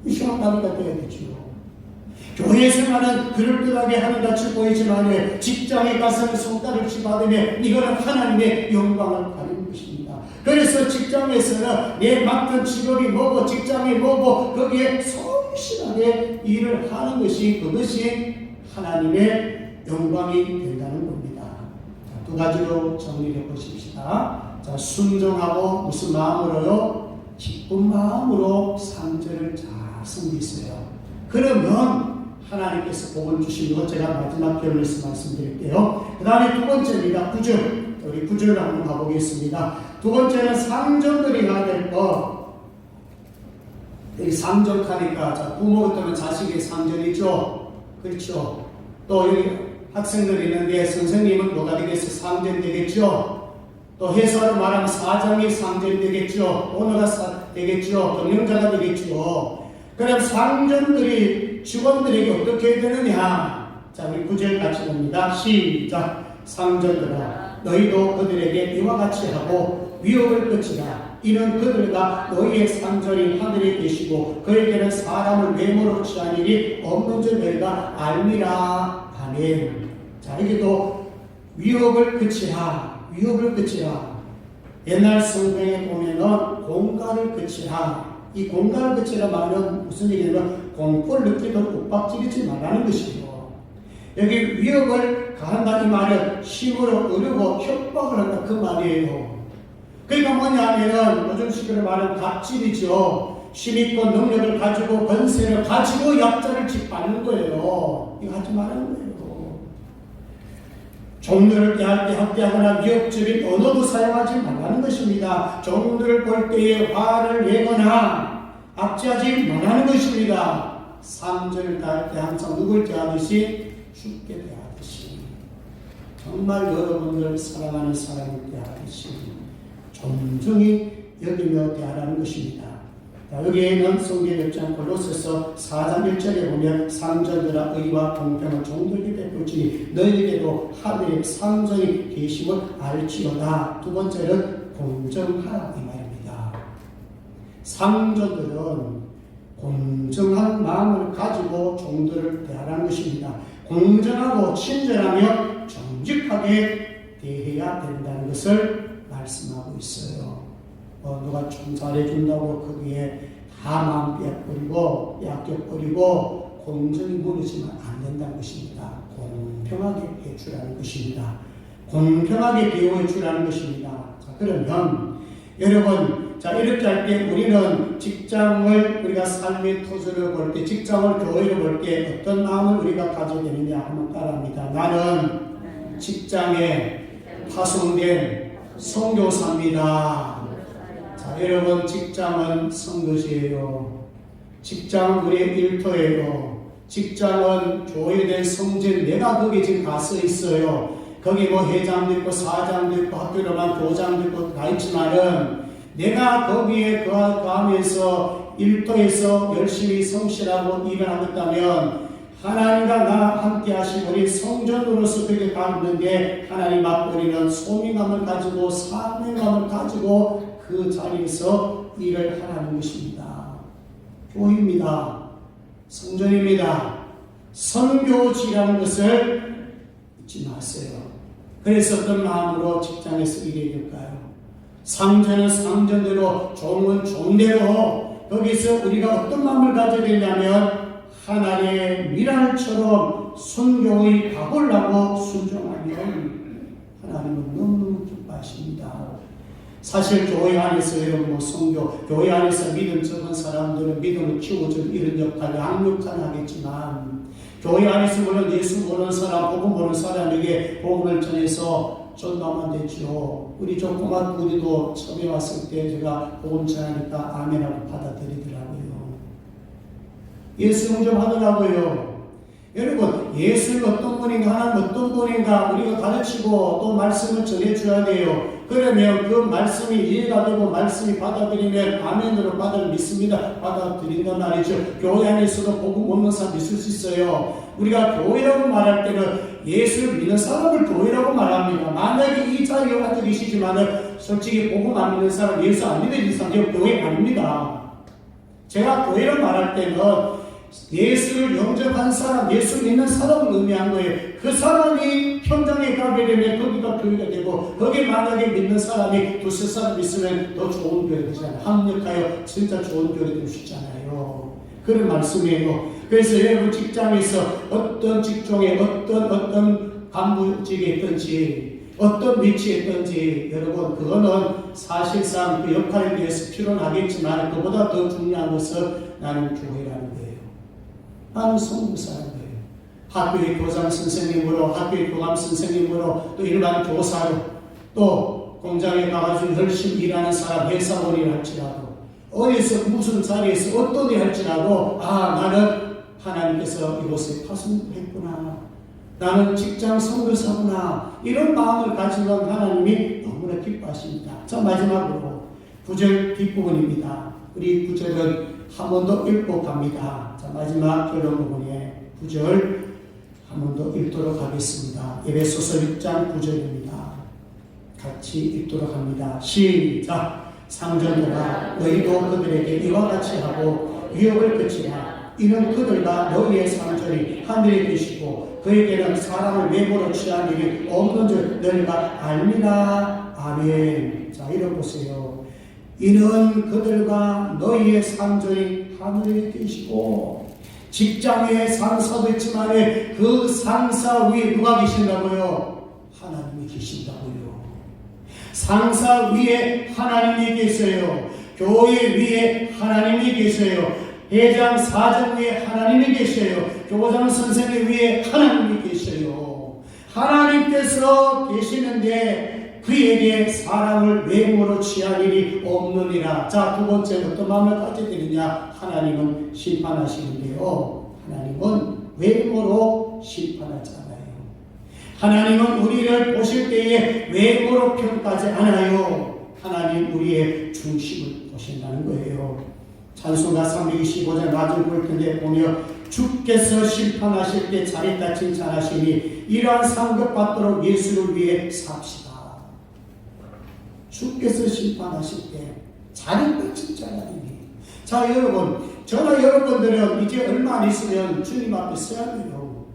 시험하니까 돼야겠죠. 교회 생활은 그럴듯하게 하는 같이 보이지만 직장에 가서는 성과를 받으면 이거는 하나님의 영광을 가리는 것입니다. 그래서 직장에서는 내 맡은 직업이 뭐고 직장이 뭐고 거기에 성실하게 일을 하는 것이 그것이 하나님의 영광이 된다는 겁니다. 두 가지로 정리해 보십시다. 자, 순종하고 무슨 마음으로요? 기쁜 마음으로 상절을 잘 섬기세요. 그러면 하나님께서 복을 주신 것 제가 마지막 결론에서 말씀드릴게요. 그 다음에 두 번째입니다. 9절. 우리 9절을 한번 가보겠습니다. 두 번째는 상전들이 될 것. 여기 상전하니까 자, 부모가 되면 자식의 상전이죠. 그렇죠. 또 여기 학생들이 있는데 선생님은 뭐가 되겠어요? 상전 되겠죠. 또 회사로 말하면 사장이 상전 되겠죠. 오너가 되겠죠. 경영자가 되겠죠. 그럼 상전들이 직원들에게 어떻게 되느냐? 자, 우리 9절 같이 봅니다. 시작. 상전들아, 너희도 그들에게 이와 같이 하고 위협을 끝이라. 이는 그들과 너희의 상전이 하늘에 계시고 그에게는 사람을 외모로 취한 일이 없는 줄 너희가 알미라. 아멘. 자, 여기도 위협을 끝이라. 위협을 끝이라. 옛날 성경에 보면은 공갈을 끝이라. 이 공갈을 끝이라 말은 무슨 얘기냐면 공포를 느끼도록 윽박지르지 말라는 것이죠. 여기 위협을 가한다 이 말은 힘으로 어르고 협박을 한다 그 말이에요. 그러니까 뭐냐면은 요즘 식으로 말하는 갑질이죠. 힘있고 능력을 가지고 권세를 가지고 약자를 짓밟는 거예요. 이거 하지 말라는 거예요. 종들을 대할 때 학대하거나 위협적인 언어도 사용하지 말라는 것입니다. 종들을 볼 때에 화를 내거나 압제하지 말라는 것입니다. 상전을 다할 때 항상 누굴 대하듯이 주께 대하듯이 정말 여러분들 사랑하는 사람을 대하듯이 존중히 여기며 대하라는 것입니다. 여기에는 성경 1장 골로새서 4장 1절에 보면 상전들아 의와 공평을 종들에게 베풀지니 너희에게도 하늘의 상전이 계심을 알지어다. 두 번째는 공정하라 이 말입니다. 상전들은 공정한 마음을 가지고 종들을 대하라는 것입니다. 공정하고 친절하며 정직하게 대해야 된다는 것을 말씀하고 있어요. 누가 좀 잘해준다고 거기에 다 마음 빼앗버리고 빼앗겨버리고 공정이 무너지면 안 된다는 것입니다. 공평하게 해주라는 것입니다. 공평하게 대우해 주라는 것입니다. 자, 그러면 여러분, 자, 이렇게 할 때 우리는 직장을 우리가 삶의 토지를 볼 때, 직장을 교회를 볼 때 어떤 마음을 우리가 가져야 되느냐 하면 따라합니다. 나는 직장에 파송된 선교사입니다. 자, 여러분, 직장은 선교지예요. 직장은 우리의 일터예요. 직장은 교회된 성전, 내가 거기 지금 가서 있어요. 거기 뭐 회장도 있고 사장도 있고 학교로만 교장도 있고 다 있지만은 내가 거기에 거하면서 일터에서 열심히 성실하고 일을 하겠다면 하나님과 나 함께 하시고 우리 성전으로서 그렇게 가는데 하나님 앞에 우리는 소명감을 가지고 사명감을 가지고 그 자리에서 일을 하라는 것입니다. 교회입니다. 성전입니다. 선교지라는 것을 잊지 마세요. 그래서 어떤 마음으로 직장에서 일해야 될까요? 상전은 상전대로, 종은 종대로 거기서 우리가 어떤 마음을 가져야 되냐면 하나님의 미랄처럼 순교의 각오를 하고 순종하면 하나님은 너무너무 기뻐하십니다. 사실 교회 안에서 여러분 뭐 성교, 교회 안에서 믿음 적은 사람들은 믿음을 키워주는 이런 역할, 양육하는 하겠지만 교회 안에서 물론 예수 모르는 사람, 복음 모르는 사람에게 복음을 전해서 전도하면 되죠. 우리 조그만 우리도 처음에 왔을 때 제가 복음 전하니까 아멘하고 받아들이더라고요. 예수 영접하더라고요. 여러분, 예수는 어떤 분인가, 하나님 어떤 분인가 우리가 가르치고 또 말씀을 전해줘야 돼요. 그러면 그 말씀이 이해가 되고 말씀이 받아들이면 아멘으로 받을 믿습니다. 받아들인단 말이죠. 교회 안에서도 복음 없는 사람 있을 수 있어요. 우리가 교회라고 말할 때는 예수를 믿는 사람을 교회라고 말합니다. 만약에 이 자리에 와서 계시지만은 솔직히 복음 안 믿는 사람, 예수 안 믿는 사람, 교회 아닙니다. 제가 교회를 말할 때는 예수를 영접한 사람, 예수 믿는 사람을 의미한 거예요. 그 사람이 현장에 가게 되면 거기가 교회가 되고, 거기 만약에 믿는 사람이 두세 사람 있으면 더 좋은 교회가 되잖아요. 합력하여 진짜 좋은 교회가 될 수 있잖아요. 그런 말씀이에요. 그래서 여러분 직장에서 어떤 직종에 어떤 간부직에 있든지 어떤 위치에 있든지 여러분 그거는 사실상 그 역할에 대해서 필요는 하겠지만 그보다 더 중요한 것은 나는 교회라는 거예요. 나는 선교사라는 거예요. 학교의 교장 선생님으로, 학교의 교감 선생님으로, 또 일반 교사로, 또 공장에 가가지고 열심히 일하는 사람, 회사원이라 할지라도, 어디서 무슨 자리에서 어떤 일 할지라도, 나는 하나님께서 이곳에 파송했구나. 나는 직장 선교사구나. 이런 마음을 가지면 하나님이 너무나 기뻐하십니다. 자, 마지막으로 9절 뒷부분입니다. 우리 9절은 한 번 더 읽고 갑니다. 자, 마지막 결론 부분에 9절 한 번 더 읽도록 하겠습니다. 에베소서 6장 9절입니다. 같이 읽도록 합니다. 시작! 상전들아 너희도 그들에게 이와 같이 하고 위협을 그치라. 이는 그들과 너희의 상전이 하늘에 계시고 그에게는 사람을 외모로 취한 일이 없는 줄 너희가 알미라. 아멘. 자, 읽어보세요. 이는 그들과 너희의 상전이 하늘에 계시고, 직장에 상사도 있지만 그 상사 위에 누가 계신다고요? 하나님이 계신다고요. 상사 위에 하나님이 계세요. 교회 위에 하나님이 계세요. 회장, 사장 위에 하나님이 계셔요. 교장 선생님 위에 하나님이 계셔요. 하나님께서 계시는데 그에게 사람을 외모로 취할 일이 없느니라. 자, 두 번째 어떤 마음을 가져야 되느냐? 하나님은 심판하시는데요. 하나님은 외모로 심판하잖아요. 하나님은 우리를 보실 때에 외모로 평가하지 않아요. 하나님 우리의 중심을 보신다는 거예요. 찬송가 325장 나중 볼 텐데 보며 주께서 심판하실 때 잘했다 칭찬하시니 이러한 상급 받도록 예수를 위해 삽시다. 주께서 심판하실 때 잘했다 칭찬하시니. 자, 여러분, 저나 여러분들은 이제 얼마 안 있으면 주님 앞에 서야 돼요.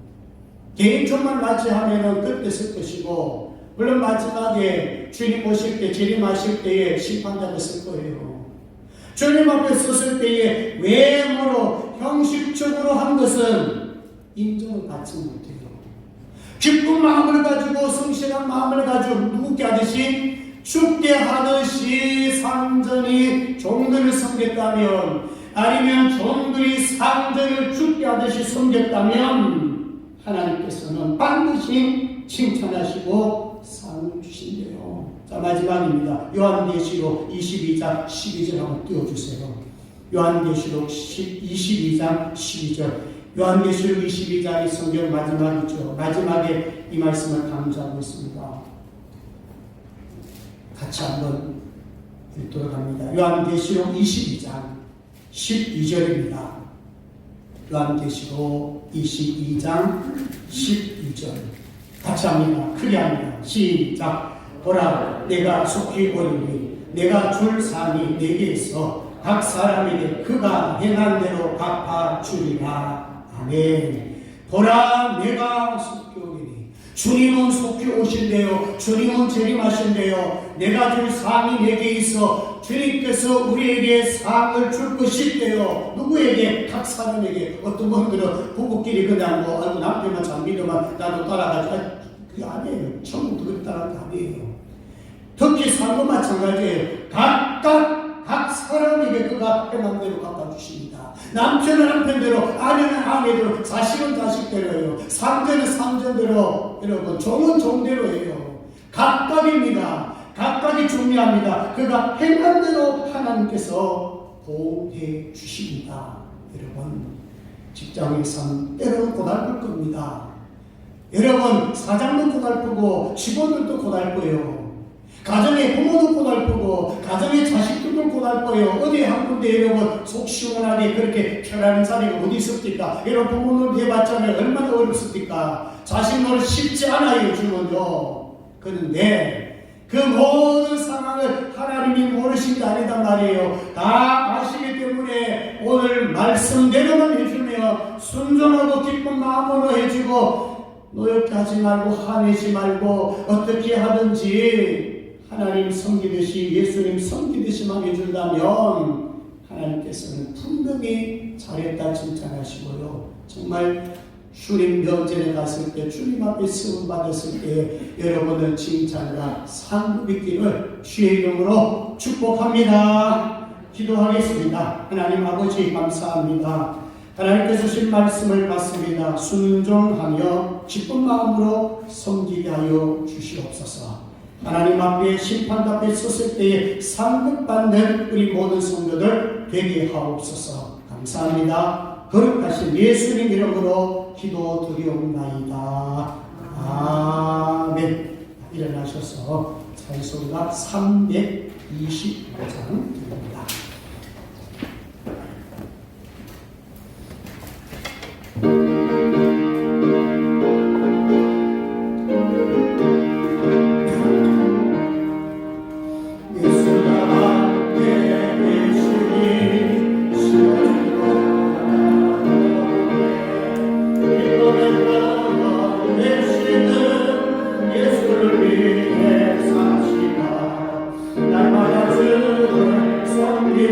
개인총만 맞이하면은 그때 쓸 것이고, 물론 마지막에 주님 오실 때, 재림하실 때에 심판자가 쓸 거예요. 주님 앞에 섰을 때에 외모로 형식적으로 한 것은 인정을 받지 못해요. 기쁜 마음을 가지고 성실한 마음을 가지고 누구께 하듯이 죽게 하듯이 상전이 종들을 섬겼다면, 아니면 종들이 상전을 죽게 하듯이 섬겼다면 하나님께서는 반드시 칭찬하시고 상을 주신대요. 자, 마지막입니다. 요한계시록 22장 12절 한번 띄워주세요. 요한계시록 22장 12절. 요한계시록 22장이 성경 마지막이죠. 마지막에 이 말씀을 강조하고 있습니다. 같이 한번 읽도록 합니다. 요한계시록 22장 12절입니다. 요한계시록 22장 12절 같이 합니다. 크게 합니다. 시작. 보라, 내가 속히 오리니 내가 줄 상이 내게 있어 각 사람에게 그가 행한 대로 갚아주리라. 아멘. 보라, 내가 속히 오리니. 주님은 속히 오신대요. 주님은 재림하신대요. 내가 줄 상이 내게 있어 주님께서 우리에게 상을 줄 것인데요. 누구에게? 각 사람에게. 어떤 분들은 부부끼리 그냥 뭐 아이고 남편만 잘 믿으면 나도 따라가자. 그게 아니에요. 전부 그렇게 따라가는 게 아니에요. 특히 상도 마찬가지예요. 각 사람에게 그가 행한 대로 갚아주십니다. 남편은 남편대로, 아내는 아내대로, 자식은 자식대로예요. 상전은 상전대로, 여러분, 종은 종대로예요. 각각입니다. 각각이 중요합니다. 그가 행한 대로 하나님께서 보호해 주십니다. 여러분, 직장에서는 때로는 고달플 겁니다. 여러분, 사장도 고달프고 직원들도 고달퍼요. 가정의 부모도 고달프고 가정의 자식들도 고달퍼요. 어디 한 군데 여러분 속 시원하게 그렇게 편안한 자리가 어디 있습니까? 여러분 부모는 해봤자면 얼마나 어렵습니까? 자식 노릇 쉽지 않아요. 주는요. 그런데 그 모든 상황을 하나님이 모르신 게 아니단 말이에요. 다 아시기 때문에 오늘 말씀대로만 해주면 순종하고 기쁜 마음으로 해주고 노엽게 하지 말고 화내지 말고 어떻게 하든지 하나님 섬기듯이 예수님 섬기듯이만 해준다면 하나님께서는 분명히 잘했다 칭찬하시고요. 정말 주님 면전에 갔을 때 주님 앞에 쓰임 받았을 때 여러분의 칭찬과 상 받기를 주의 이름으로 축복합니다. 기도하겠습니다. 하나님 아버지 감사합니다. 하나님께서 주신 말씀을 받습니다. 순종하며 기쁜 마음으로 섬기게 하여 주시옵소서. 하나님 앞에 심판 앞에 섰을 때에 상급받는 우리 모든 성도들 되게 하옵소서. 감사합니다. 거룩하신 예수님 이름으로 기도드리옵나이다. 아멘. 일어나셔서 찬송가 325장 드립니다. 예수를 위해 사시다 날마다 주를 섬기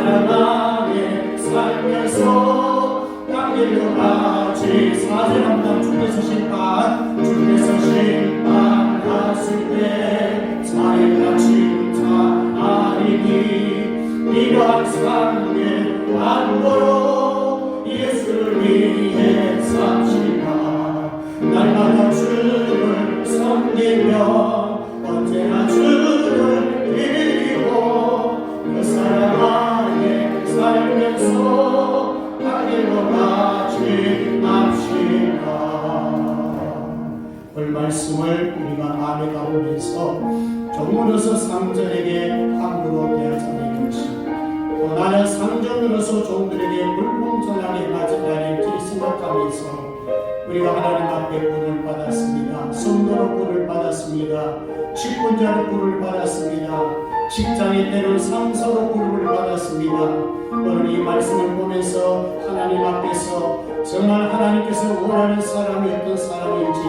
사랑 안에 살면서 당길려가지 사제람당 주께서 심판하실 때 사회가 칭찬하리니 이러한 삶의 안보로 예수를 위해 삽시다. 날마다 주를 섬기며 언제나 주를 드리고 그 사랑 안에 살면서 하늘로 같이 납시다. 오늘 말씀을 우리가 마음에 가보면서 종으로서 상전에게 함부로 대하지 않는 것이 또 나는 상전으로서 종들에게 불공정하게 맞은 날인지 생각하면서 우리가 하나님 앞에 불을 받았습니다. 성도로 불을 받았습니다. 직분자로 불을 받았습니다. 직장의 때론 상사로 불을 받았습니다. 오늘 이 말씀을 보면서 하나님 앞에서 정말 하나님께서 원하는 사람이 어떤 사람인지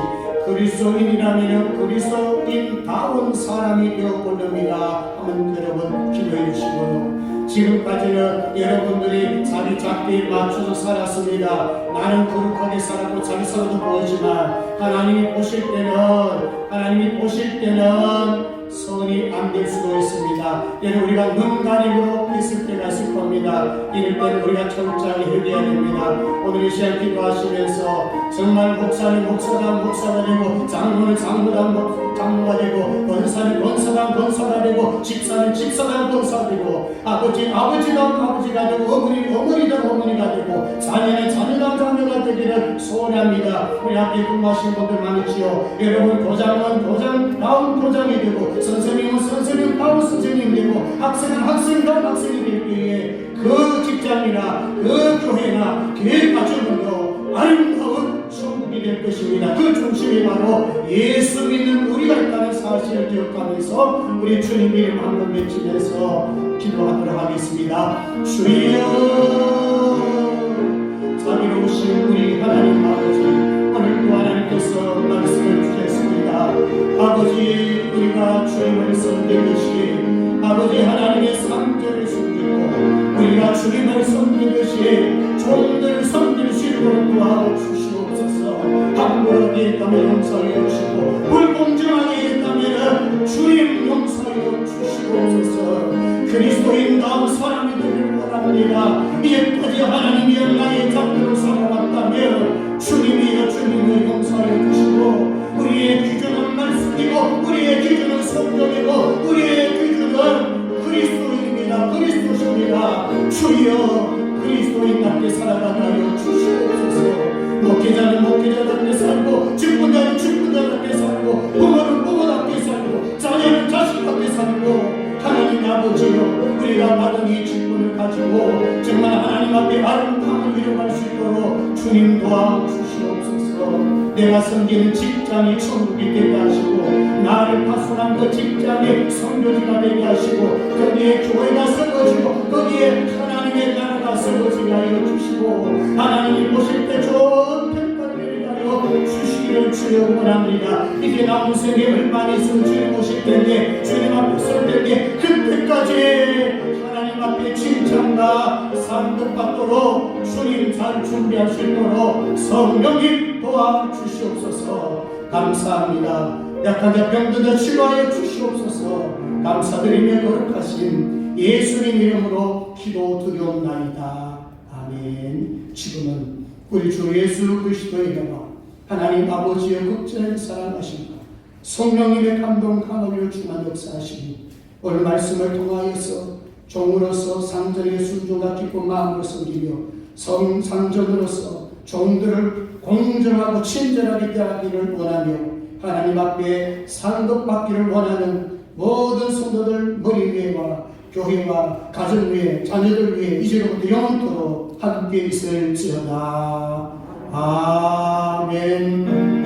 그리스도인이라면 그리스도인다운 사람이 되어보렵니다 하면 여러분 기도해 주시고요. 지금까지는 여러분들이 자기 작기에 맞춰서 살았습니다. 나는 거룩하게 살았고 잘 살아도 보이지만 하나님이 보실 때는 선이 안 될 수도 있습니다. 이는 우리가 눈 가림으로 있을 때가 있을 겁니다. 이럴 때는 우리가 철저하게 회개해야 됩니다. 오늘 이 시간 기도하시면서 정말 목사는 목사가 되고 장로는 장로가 되고 권사는 권사가 되고 집사는 권사가 되고 아버지가 되고 어머니가 되고 자녀는 자녀가 되기를 소원합니다. 우리 앞에 근무하신 분들 많으시오. 여러분 도장다운 도장이 되고 선생님은 선생님다운 선생님이 되고 학생은 학생다운 학생이 될 때에 그 직장이나 그 교회나 그 가정은요 아름다운 천국이 될 것입니다. 그 중심이 바로 예수 믿는 우리가 있다는 사실을 기억하면서 우리 주님 이름 한번 외치면서 기도하도록 하겠습니다. 주여 자비로우신 우리 하나님 아버지, 오늘도 하나님께서 말씀을 주셨습니다. 아버지, 우리가 주님을 섬기듯이 아버지 하나님의 상전을 섬기고 우리가 주님을 섬기듯이 종들을 섬길 수 있도록 도와주시옵소서. 함부로게 있다면 용서해 주시고 불공정하게 있다면 주님 용서해 주시옵소서. 그리스도인다운 사람이 되기를 원합니다. 이제까지 하나님이 나의 자녀로 살아왔다면 주님을 용서해 주시고 우리의 기준은 말씀이고 우리의 기준은 성경이고 우리의 기준은 그리스도입니다. 그리스도십니다. 주여 그리스도인답게 살아가며 주시옵소서. 목회자는 목회자답게 살고 직분자는 직분자답게 살고 부모는 부모답게 살고 자녀는 자식답게 살고 하나님 아버지여 우리가 받은 이 직분을 가지고 정말 하나님 앞에 아름다움을 이뤄갈 수 있도록 주님 도와주시옵소서. 내가 섬기는 직장이 천국이 되게 하시고 나를 파송한 그 직장이 성교지가 되게 하시고 거기에 교회가 세워지고 거기에 하나님의 나라가 세워지게 하여 주시고 하나님이 보실 때 좋은 평가를 내리하여 주시기를 주여 원합니다. 이제 남은 생에 얼마나 있으면 주님 보실 텐데 주님 앞에 설 텐데 그때까지 하나님 앞에 칭찬과 상급 받도록 주님 잘 준비할 수 있도록 성령님 도와주시옵소서. 감사합니다. 약한 자 병든 자 치료하여 주시옵소서. 감사드리며 거룩하신 예수님 이름으로 기도드리옵나이다. 아멘. 지금은 우리 주 예수 그리스도의 이름으로 하나님 아버지의 극진하게 사랑하심과 성령님의 감동 강함으로 충만 역사하시니 오늘 말씀을 통하여서 종으로서 상전의 순종과 기쁜 마음으로 섬기며 상전으로서 종들을 공정하고 친절하게 대하기를 원하며 하나님 앞에 상급받기를 원하는 모든 성도들 머리 위에와 교회와 가정 위에 자녀들 위에 이제로부터 영원토록 함께 있을지어다. 아멘.